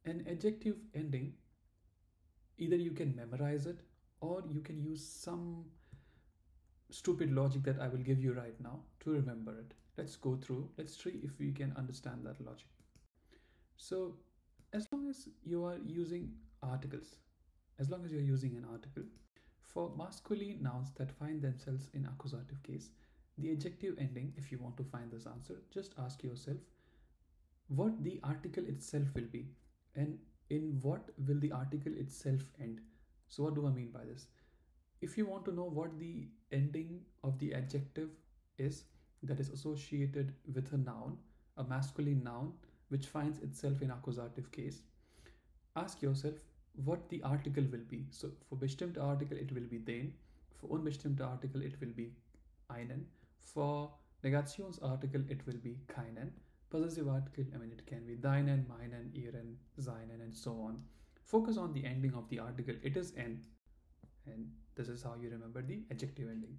An adjective ending, either you can memorize it or you can use some stupid logic that I will give you right now to remember it. Let's go through, let's see if we can understand that logic. So, as long as you are using articles, as long as you're using an article, for masculine nouns that find themselves in accusative case, the adjective ending, if you want to find this answer, just ask yourself what the article itself will be and in what will the article itself end. So, what do I mean by this? If you want to know what the ending of the adjective is that is associated with a noun, a masculine noun, which finds itself in accusative case, ask yourself what the article will be. So for bestimmte article, it will be den. For unbestimmte article, it will be einen. For Negationsartikel, it will be keinen. Possessive article, I mean, it can be deinen, meinen, ihren, seinen, and so on. Focus on the ending of the article. It is n. And this is how you remember the adjective ending.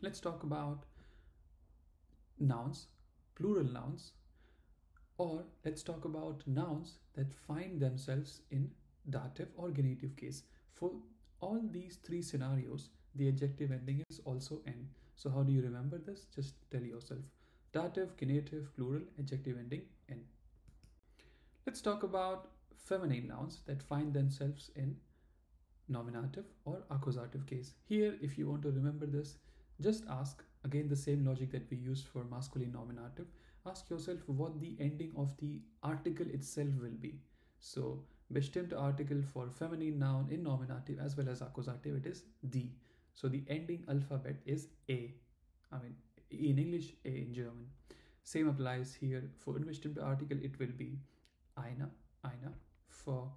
Let's talk about nouns, plural nouns, or let's talk about nouns that find themselves in dative or genitive case. For all these three scenarios, the adjective ending is also n. So how do you remember this? Just tell yourself dative, genitive, plural, adjective ending n. Let's talk about feminine nouns that find themselves in nominative or accusative case. Here, if you want to remember this, just ask again the same logic that we used for masculine nominative. Ask yourself what the ending of the article itself will be. So, bestimmte article for feminine noun in nominative as well as accusative, it is die. So, the ending alphabet is a. I mean, in English, a in German. Same applies here. For unbestimmte article, it will be einer, einer. For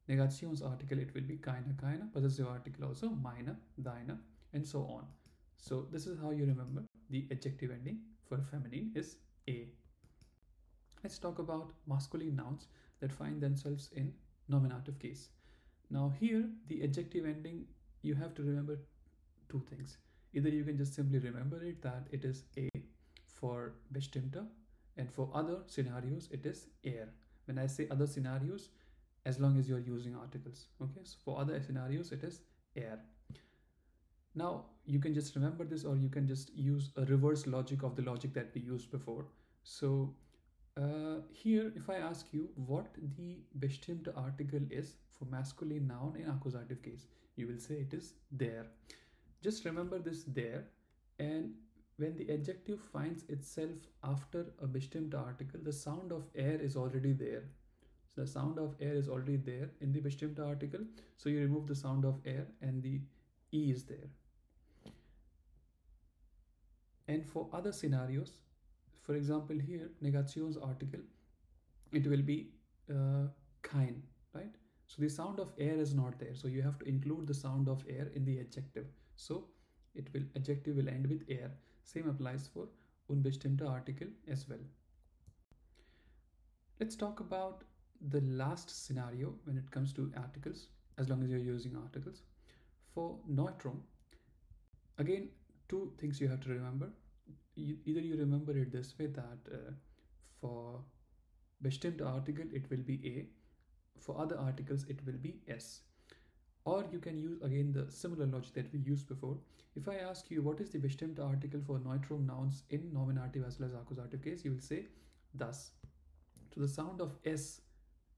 Negationsartikel, it will be keine, keine. Possessive article also meine, deine, and so on. So this is how you remember the adjective ending for feminine is a. Let's talk about masculine nouns that find themselves in nominative case. Now here, the adjective ending, you have to remember two things. Either you can just simply remember it that it is a for bestimmte, and for other scenarios, it is er. When I say other scenarios, as long as you're using articles. Okay, so for other scenarios, it is er. Now, you can just remember this, or you can just use a reverse logic of the logic that we used before. So here, if I ask you what the bestimmte article is for masculine noun in accusative case, you will say it is there. Just remember this there, and when the adjective finds itself after a bestimmte article, the sound of er is already there. So the sound of er is already there in the bestimmte article. So you remove the sound of er and the e is there. And for other scenarios, for example here, Negationsartikel, it will be kein, right? So the sound of er is not there. So you have to include the sound of er in the adjective. So adjective will end with er. Same applies for unbestimmte article as well. Let's talk about the last scenario when it comes to articles, as long as you're using articles. For neutrum, again, two things you have to remember. Either you remember it this way that for bestimmte article, it will be a. For other articles, it will be s. Or you can use again the similar logic that we used before. If I ask you what is the bestimmte article for neutrum nouns in nominative as well as accusative case, you will say das. So the sound of s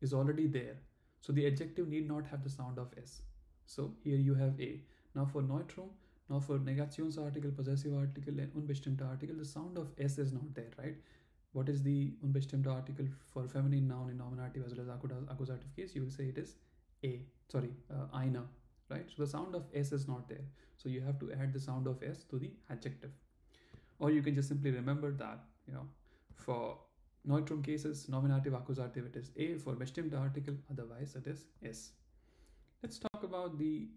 is already there. So the adjective need not have the sound of s. So here you have a. Now for neutrum, now for Negationsartikel, possessive article, and unbestimmte article, the sound of s is not there, right? What is the unbestimmte article for feminine noun in nominative as well as accusative case? You will say it is eine, right? So the sound of s is not there. So you have to add the sound of s to the adjective. Or you can just simply remember that, for neutrum cases, nominative, accusative, it is a. For bestimmte article, otherwise it is s. Let's talk about the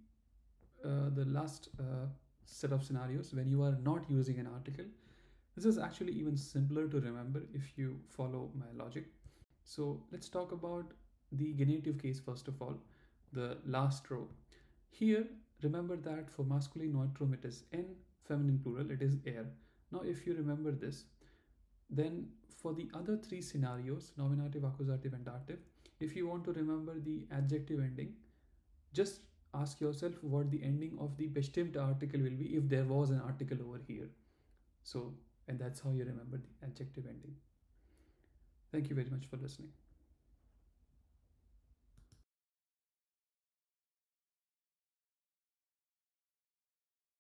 last set of scenarios when you are not using an article. This is actually even simpler to remember if you follow my logic. So let's talk about the genitive case first of all, the last row. Here, remember that for masculine neutrum it is n, feminine plural it is er. Now if you remember this, Then for the other three scenarios, nominative, accusative, and dative, if you want to remember the adjective ending, just ask yourself what the ending of the bestimmt article will be if there was an article over here. So, and that's how you remember the adjective ending. Thank you very much for listening.